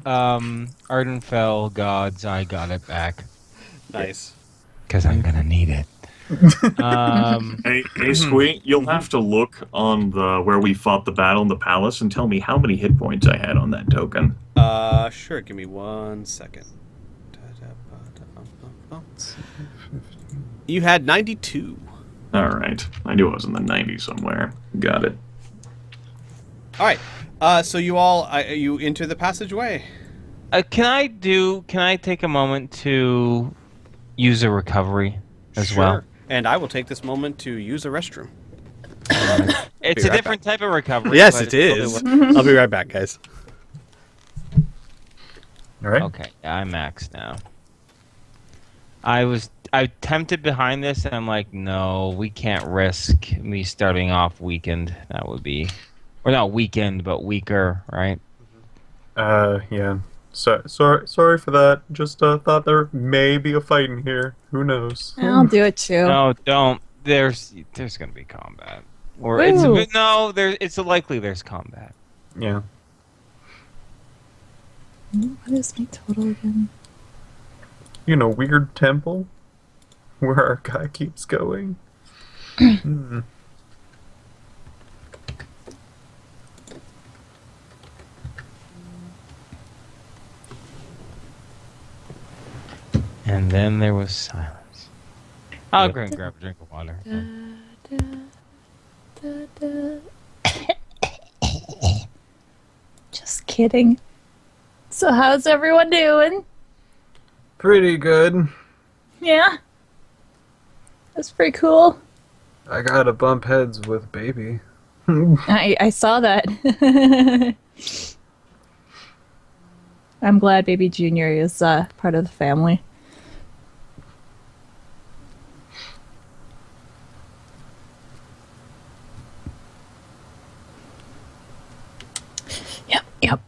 Ardenfell gods. I got it back Nice. because I'm gonna need it. Hey, Squee, you'll have to look on the where we fought the battle in the palace and tell me how many hit points I had on that token. Sure, give me 1 second. You had 92. All right, I knew I was in the 90s somewhere. Got it. All right. So you all you enter the passageway. Can I take a moment to use a recovery as well? And I will take this moment to use a restroom. It's Be a right different type of recovery. Yes, but it it's is. totally I'll be right back, guys. All right. Okay, I'm maxed now. I tempted behind this, and I'm like, no, we can't risk me starting off weakened. That would be, or not weakened, but weaker, right? Yeah. Sorry for that. Just thought there may be a fight in here. Who knows? I'll do it too. No, don't. There's gonna be combat, or Ooh. it's likely there's combat. Yeah. What is my total again? Weird temple where our guy keeps going. Hmm. And then there was silence. I'll go and grab a drink of water. Just kidding. So how's everyone doing? Pretty good. Yeah? That's pretty cool. I gotta bump heads with baby. I saw that. I'm glad Baby Junior is part of the family. Yep. Yep.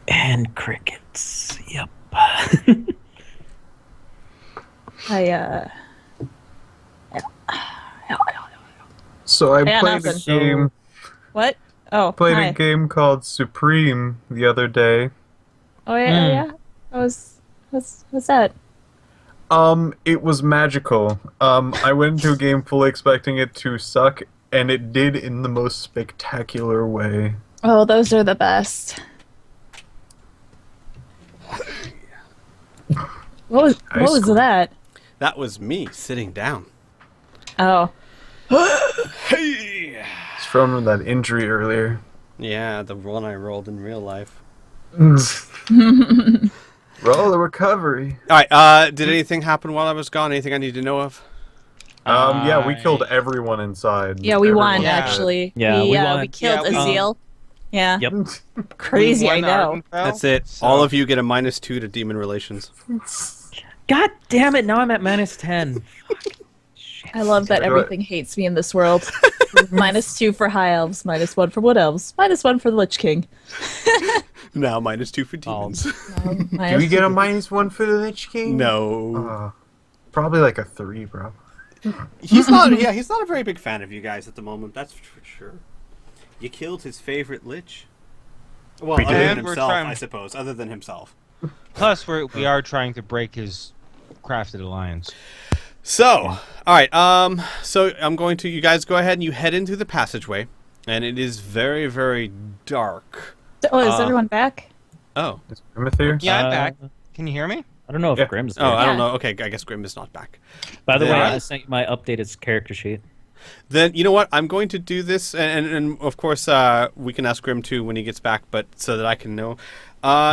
And crickets. Yep. So I Yeah, played a nothing. game. What? Oh, Played hi. a game called Supreme the other day. Oh yeah. What's that? It was magical. I went into a game fully expecting it to suck, and it did in the most spectacular way. Oh, those are the best. What was that? That was me sitting down. Oh. Hey! It's from that injury earlier. Yeah, the one I rolled in real life. Roll the recovery. All right. Did anything happen while I was gone? Anything I need to know of? Yeah, we killed everyone inside. Yeah, we won Everyone. Yeah. actually. Yeah, we won. We killed Yeah, Azil. Yeah. Yep. Crazy, I We won know. Ardenfell, That's it. so- All of you get a -2 to demon relations. God damn it! Now I'm at -10. I love that Do it. everything hates me in this world. -2 for high elves, -1 for wood elves, -1 for the Lich King. Now -2 for demons. Do we get a -1 for the Lich King? No. Probably like a 3, bro. He's not. Yeah, he's not a very big fan of you guys at the moment. That's for sure. You killed his favorite lich. Well, We other did. than And we're himself, trying- I suppose. Other than himself. Plus, we are trying to break his crafted alliance. So, all right. So I'm going to. You guys go ahead and you head into the passageway, and it is very, very dark. Oh, is everyone back? Oh. Is Grimmith here? Yeah, I'm Uh, back. Can you hear me? I don't know if Yeah. Grimm's Oh, there. I don't Yeah. know. Okay, I guess Grim is not back. By the way, Yeah. I sent you my updated character sheet. Then you know what? I'm going to do this, and of course we can ask Grim too when he gets back, but so that I can know.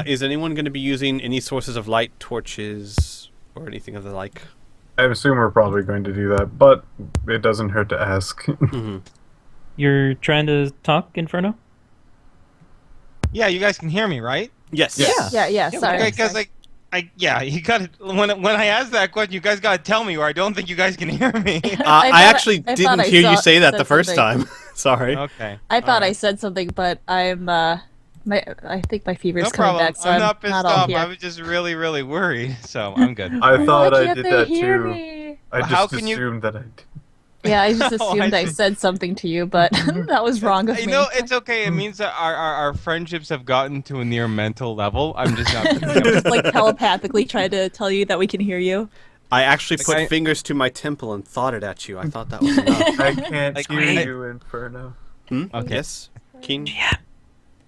Is anyone going to be using any sources of light, torches, or anything of the like? I assume we're probably going to do that, but it doesn't hurt to ask. You're trying to talk, Inferno? Yeah, you guys can hear me, right? Yes. Yeah. Sorry. Okay, because you got to when I asked that question, you guys got to tell me, or I don't think you guys can hear me. I actually I thought didn't I hear you say that said the first something. time. Sorry. Okay. I thought I Alright. said something, but I think my fever's No coming problem. back, so I'm not pissed not all off. here. I was just really, really worried, so I'm good. I thought Why I can't did they that hear too. me? I How just can you- assumed that I did. Yeah, I just Oh, I assumed I see. said something to you, but that was wrong of You me. know, it's okay. It means that our friendships have gotten to a near mental level. I'm just not. Just like telepathically tried to tell you that we can hear you. I actually put I- fingers to my temple and thought it at you. I thought that was enough. I can't Like, hear I- you, Inferno. Okay. Yes. Keen. Yeah.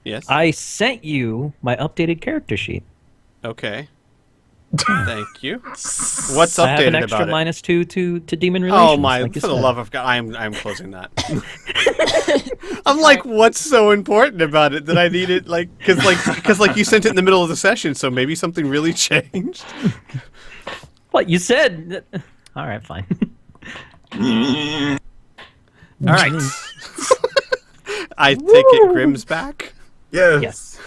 Yes. I sent you my updated character sheet. Okay. Thank you. What's I have an updated extra about it? -2 to demon relations. Oh my! like you For the said. love of God, I'm closing that. I'm like, what's so important about it that I need it? Because you sent it in the middle of the session, so maybe something really changed. What you said? All right, fine. All right. I take it Grimm's back. Yes. Yes.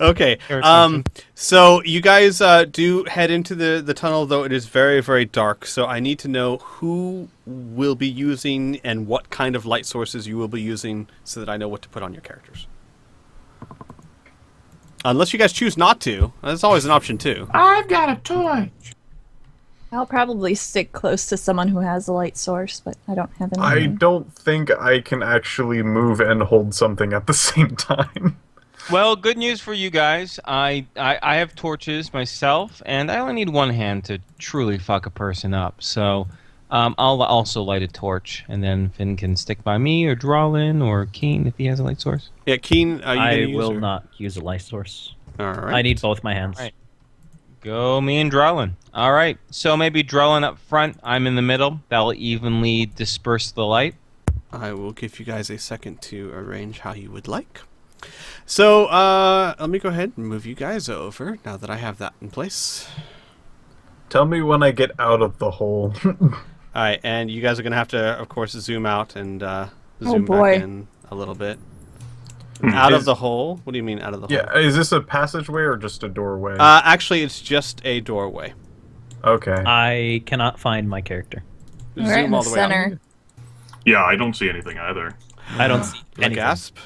Okay. Or something. So you guys do head into the tunnel, though it is very, very dark. So I need to know who will be using and what kind of light sources you will be using, so that I know what to put on your characters. Unless you guys choose not to, that's always an option too. I've got a torch. I'll probably stick close to someone who has a light source, but I don't have any. I don't think I can actually move and hold something at the same time. Well, good news for you guys. I have torches myself, and I only need one hand to truly fuck a person up. So I'll also light a torch, and then Finn can stick by me, or Drawlin, or Keen if he has a light source. Yeah, Keen, are you I gonna use will or- not use a light source. All right. I need both my hands. Right. Go me and Drawlin. All right, so maybe Drawlin up front, I'm in the middle. That'll evenly disperse the light. I will give you guys a second to arrange how you would like. So, let me go ahead and move you guys over now that I have that in place. Tell me when I get out of the hole. All right, and you guys are going to have to, of course, zoom out and zoom boy. back in a little bit. Out of the hole? What do you mean out of the hole? Yeah, is this a passageway or just a doorway? Actually, it's just a doorway. Okay. I cannot find my character. We're right in the center. Yeah, I don't see anything either. I don't see A anything. gasp?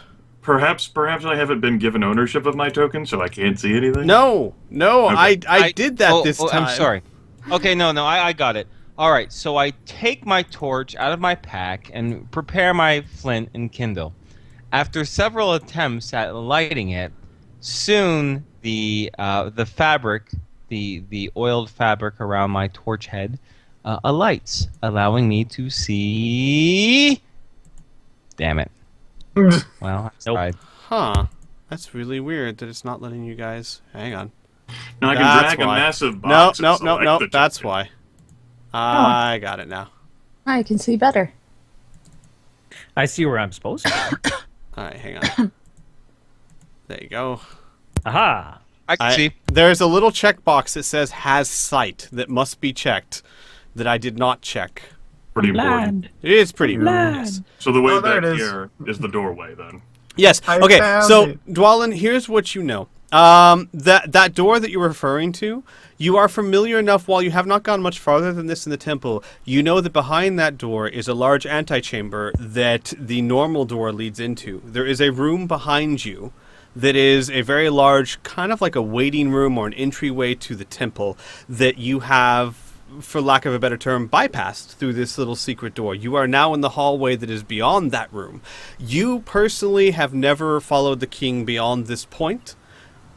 Perhaps I haven't been given ownership of my token, so I can't see anything. No, Okay. I did that this time. I'm sorry. Okay, no, I got it. All right, so I take my torch out of my pack and prepare my flint and kindle. After several attempts at lighting it, soon the fabric, the oiled fabric around my torch head, alights, allowing me to see. Damn it. Well, I Nope. tried. Huh. That's really weird that it's not letting you guys... Hang on. Now I can That's drag why. a massive No, box. no, and no, select no. the That's token. why. I got it now. I can see better. I see where I'm supposed to. All right, hang on. There you go. Aha! I can see. There's a little checkbox that says has sight that must be checked that I did not check. Pretty important. Land. It is pretty Land. yes. So the way Oh, there back it is. here is the doorway, then. Yes. I Okay. found So, it. Dwalin, here's what you know. That door that you're referring to, you are familiar enough. While you have not gone much farther than this in the temple, you know that behind that door is a large antechamber that the normal door leads into. There is a room behind you that is a very large, kind of like a waiting room or an entryway to the temple that you have, for lack of a better term, bypassed through this little secret door. You are now in the hallway that is beyond that room. You personally have never followed the king beyond this point.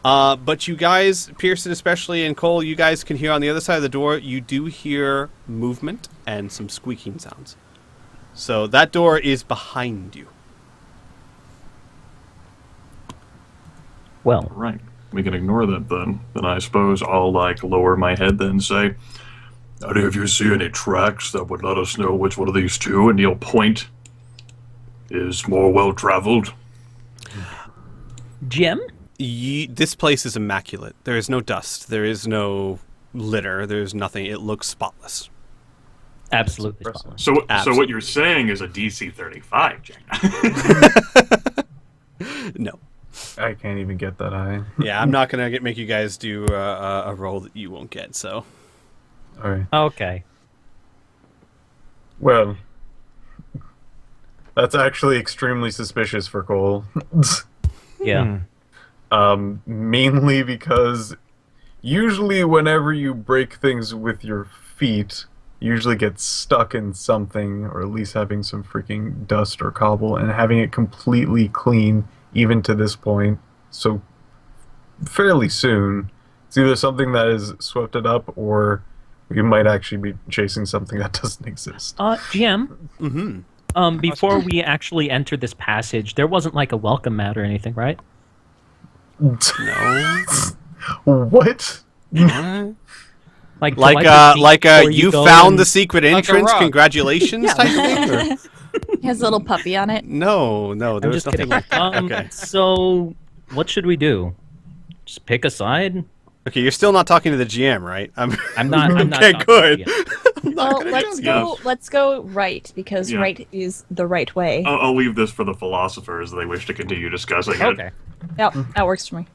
But you guys, Pearson especially, and Cole, you guys can hear on the other side of the door, you do hear movement and some squeaking sounds. So that door is behind you. Well, Right. We can ignore that then. Then I suppose I'll lower my head then and say, "Any of you see any tracks that would let us know which one of these two?" And he'll point. Is more well traveled. Jim? This place is immaculate. There is no dust. There is no litter. There is nothing. It looks spotless. Absolutely That's spotless. So Absolutely. what you're saying is a DC 35, Jack. No. I can't even get that high. Yeah, I'm not going to make you guys do a roll that you won't get, so. Alright. Okay. Well, that's actually extremely suspicious for Cole. Yeah. Mainly because usually whenever you break things with your feet, you usually get stuck in something, or at least having some freaking dust or cobble, and having it completely clean, even to this point, so fairly soon, it's either something that has swept it up, or we might actually be chasing something that doesn't exist. Jim, Mm-hmm. before we actually entered this passage, there wasn't like a welcome mat or anything, right? No. What? Like, Like do I proceed before you go found and- the secret Like a entrance. rock. Congratulations, type thing. Or? He has a little puppy on it. No, there I'm was just nothing kidding. like that. Okay. So, what should we do? Just pick a side? Okay, you're still not talking to the GM, right? I'm not. I'm not Okay, talking good. to you. Well, gonna let's tell go. Let's go right because Yeah. right is the right way. I'll leave this for the philosophers. They wish to continue discussing it. Okay. Yep, that works for me.